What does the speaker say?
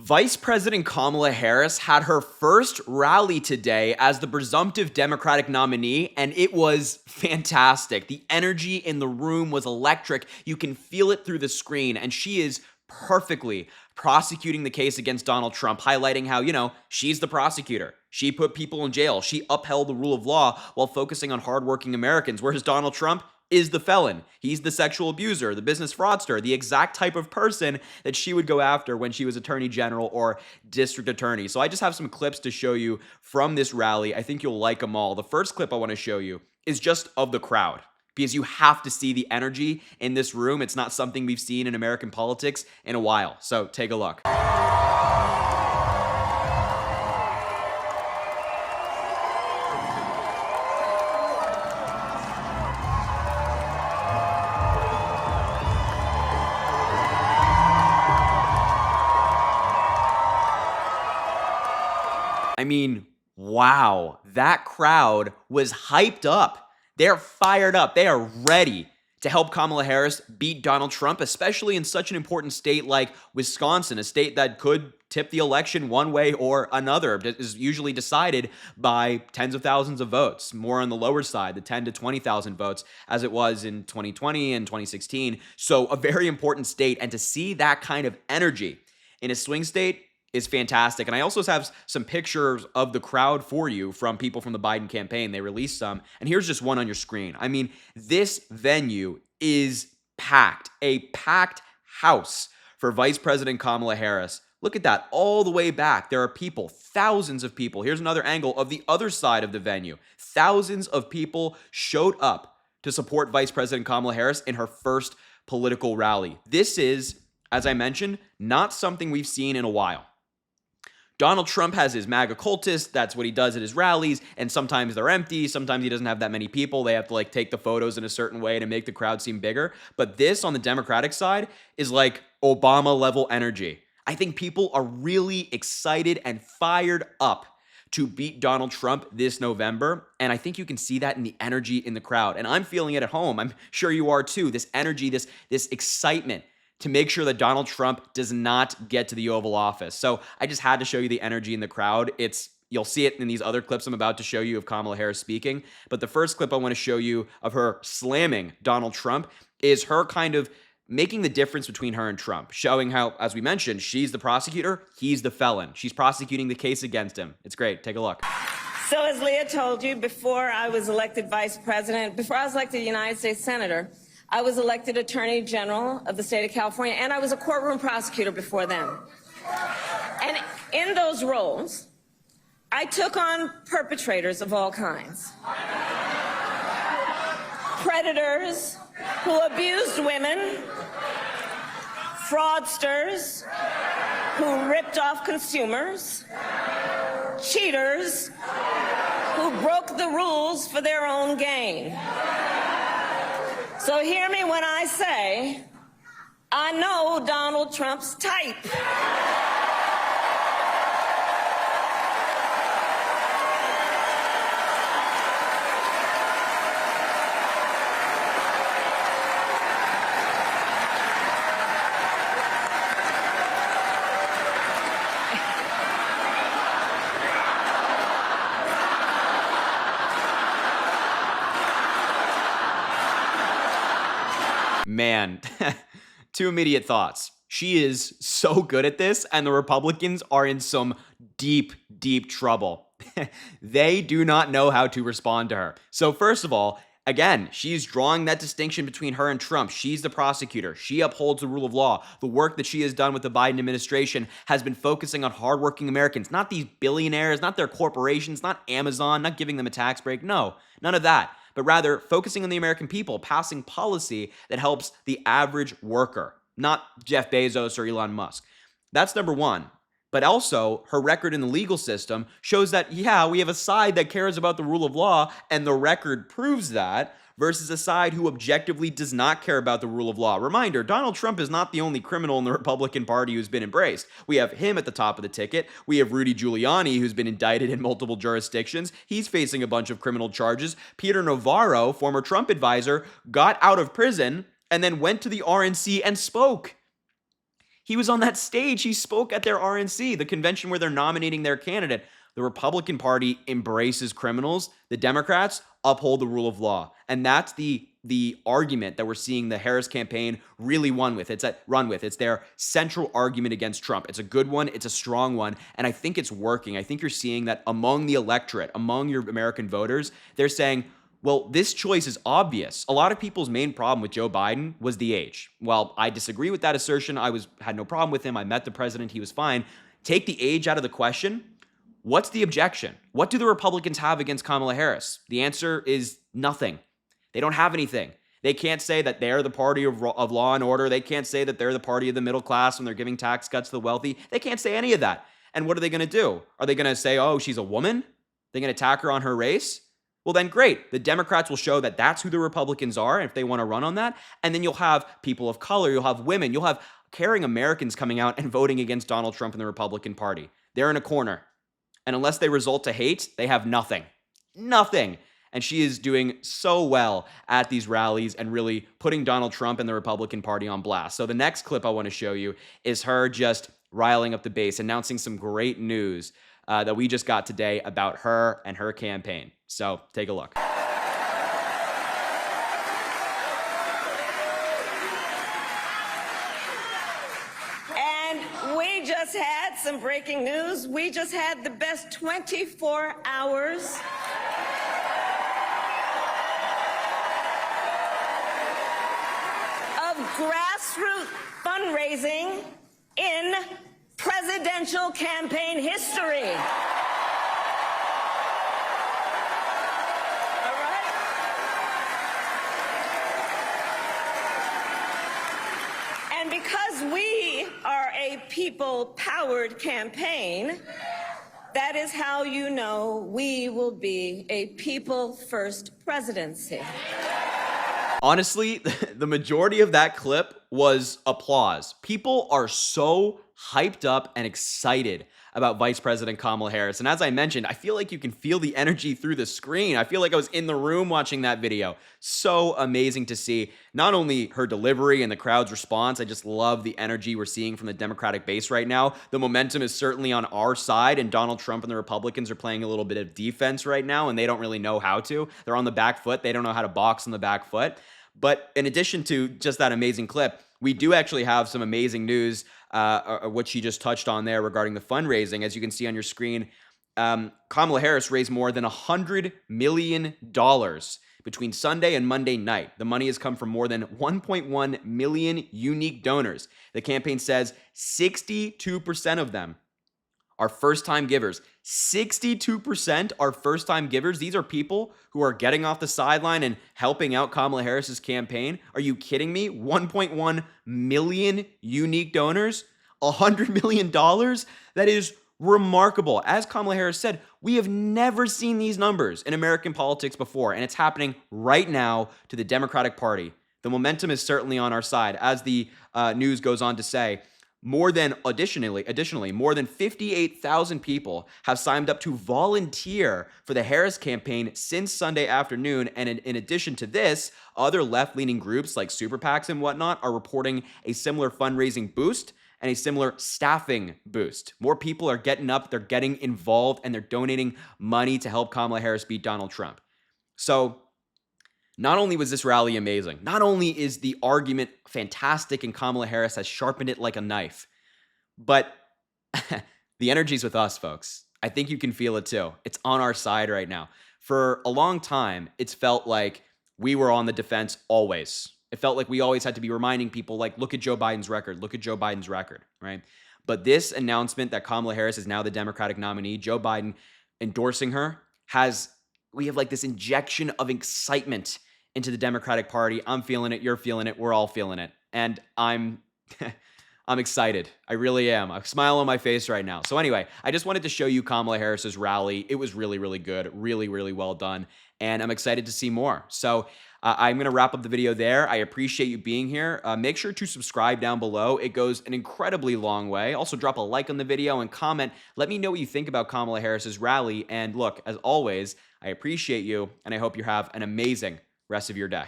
Vice President Kamala Harris had her first rally today as the presumptive Democratic nominee, and it was fantastic. The energy in the room was electric. You can feel it through the screen, and she is perfectly prosecuting the case against Donald Trump, highlighting how, she's the prosecutor. She put people in jail. She upheld the rule of law while focusing on hardworking Americans, whereas Donald Trump is the felon. He's the sexual abuser, the business fraudster, the exact type of person that she would go after when she was attorney general or district attorney. So I just have some clips to show you from this rally. I think you'll like them all. The first clip I want to show you is just of the crowd, because you have to see the energy in this room. It's not something we've seen in American politics in a while. So take a look. I mean, wow, that crowd was hyped up. They're fired up. They are ready to help Kamala Harris beat Donald Trump, especially in such an important state like Wisconsin, a state that could tip the election one way or another. It is usually decided by tens of thousands of votes, more on the lower side, the 10 to 20,000 votes, as it was in 2020 and 2016. So a very important state, and to see that kind of energy in a swing state is fantastic. And I also have some pictures of the crowd for you from people from the Biden campaign. They released some, and here's just one on your screen. I mean, this venue is packed, a packed house for Vice President Kamala Harris. Look at that, all the way back. There are people, thousands of people. Here's another angle of the other side of the venue. Thousands of people showed up to support Vice President Kamala Harris in her first political rally. This is, as I mentioned, not something we've seen in a while. Donald Trump has his MAGA cultists. That's what he does at his rallies. And sometimes they're empty. Sometimes he doesn't have that many people. They have to take the photos in a certain way to make the crowd seem bigger. But this on the Democratic side is like Obama level energy. I think people are really excited and fired up to beat Donald Trump this November. And I think you can see that in the energy in the crowd. And I'm feeling it at home. I'm sure you are too. This energy, this excitement to make sure that Donald Trump does not get to the Oval Office. So I just had to show you the energy in the crowd. You'll see it in these other clips I'm about to show you of Kamala Harris speaking. But the first clip I want to show you of her slamming Donald Trump is her kind of making the difference between her and Trump, showing how, as we mentioned, she's the prosecutor, he's the felon. She's prosecuting the case against him. It's great. Take a look. So as Leah told you, before I was elected vice president, before I was elected United States Senator, I was elected Attorney General of the state of California, and I was a courtroom prosecutor before then. And in those roles, I took on perpetrators of all kinds. Predators who abused women, fraudsters who ripped off consumers, cheaters who broke the rules for their own gain. So hear me when I say, I know Donald Trump's type. Man, two immediate thoughts. She is so good at this, and the Republicans are in some deep, deep trouble. They do not know how to respond to her. So first of all, again, she's drawing that distinction between her and Trump. She's the prosecutor. She upholds the rule of law. The work that she has done with the Biden administration has been focusing on hardworking Americans, not these billionaires, not their corporations, not Amazon, not giving them a tax break. No, none of that. But rather focusing on the American people, passing policy that helps the average worker, not Jeff Bezos or Elon Musk. That's number one. But also, her record in the legal system shows that, yeah, we have a side that cares about the rule of law, and the record proves that, versus a side who objectively does not care about the rule of law. Reminder, Donald Trump is not the only criminal in the Republican Party who's been embraced. We have him at the top of the ticket. We have Rudy Giuliani, who's been indicted in multiple jurisdictions. He's facing a bunch of criminal charges. Peter Navarro, former Trump advisor, got out of prison and then went to the RNC and spoke. He was on that stage. He spoke at their RNC, the convention where they're nominating their candidate. The Republican Party embraces criminals. The Democrats uphold the rule of law. And that's the argument that we're seeing the Harris campaign really run with. It's their central argument against Trump. It's a good one. It's a strong one. And I think it's working. I think you're seeing that among the electorate, among your American voters, they're saying, well, this choice is obvious. A lot of people's main problem with Joe Biden was the age. Well, I disagree with that assertion. Had no problem with him. I met the president. He was fine. Take the age out of the question. What's the objection? What do the Republicans have against Kamala Harris? The answer is nothing. They don't have anything. They can't say that they're the party of law and order. They can't say that they're the party of the middle class when they're giving tax cuts to the wealthy. They can't say any of that. And what are they going to do? Are they going to say, oh, she's a woman? They're going to attack her on her race? Well, then great. The Democrats will show that that's who the Republicans are if they want to run on that. And then you'll have people of color. You'll have women. You'll have caring Americans coming out and voting against Donald Trump and the Republican Party. They're in a corner. And unless they result to hate, they have nothing. Nothing. And she is doing so well at these rallies and really putting Donald Trump and the Republican Party on blast. So the next clip I want to show you is her just riling up the base, announcing some great news that we just got today about her and her campaign. So take a look. And we just had some breaking news. We just had the best 24 hours of grassroots fundraising in presidential campaign history. All right? And because we are a people-powered campaign, that is how you know we will be a people-first presidency. Honestly, the majority of that clip was applause. People are so hyped up and excited about Vice President Kamala Harris. And as I mentioned, I feel like you can feel the energy through the screen. I feel like I was in the room watching that video. So amazing to see not only her delivery and the crowd's response. I just love the energy we're seeing from the Democratic base right now. The momentum is certainly on our side, and Donald Trump and the Republicans are playing a little bit of defense right now, and they don't really know how to. They're on the back foot. They don't know how to box on the back foot. But in addition to just that amazing clip, we do actually have some amazing news, what she just touched on there regarding the fundraising. As you can see on your screen, Kamala Harris raised more than $100 million between Sunday and Monday night. The money has come from more than 1.1 million unique donors. The campaign says 62% of them are first-time givers. 62% are first-time givers. These are people who are getting off the sideline and helping out Kamala Harris's campaign. Are you kidding me? 1.1 million unique donors? $100 million? That is remarkable. As Kamala Harris said, we have never seen these numbers in American politics before, and it's happening right now to the Democratic Party. The momentum is certainly on our side. As the news goes on to say, additionally, more than 58,000 people have signed up to volunteer for the Harris campaign since Sunday afternoon. And in addition to this, other left-leaning groups like super PACs and whatnot are reporting a similar fundraising boost and a similar staffing boost. More people are getting up, they're getting involved, and they're donating money to help Kamala Harris beat Donald Trump. So not only was this rally amazing, not only is the argument fantastic and Kamala Harris has sharpened it like a knife, but the energy's with us, folks. I think you can feel it too. It's on our side right now. For a long time, it's felt like we were on the defense always. It felt like we always had to be reminding people, like, look at Joe Biden's record, look at Joe Biden's record, right? But this announcement that Kamala Harris is now the Democratic nominee, Joe Biden endorsing her, we have like this injection of excitement into the Democratic Party. I'm feeling it. You're feeling it. We're all feeling it. And I'm excited. I really am. A smile on my face right now. So anyway, I just wanted to show you Kamala Harris's rally. It was really, really good. Really, really well done. And I'm excited to see more. So I'm going to wrap up the video there. I appreciate you being here. Make sure to subscribe down below. It goes an incredibly long way. Also, drop a like on the video and comment. Let me know what you think about Kamala Harris's rally. And look, as always, I appreciate you, and I hope you have an amazing rest of your day.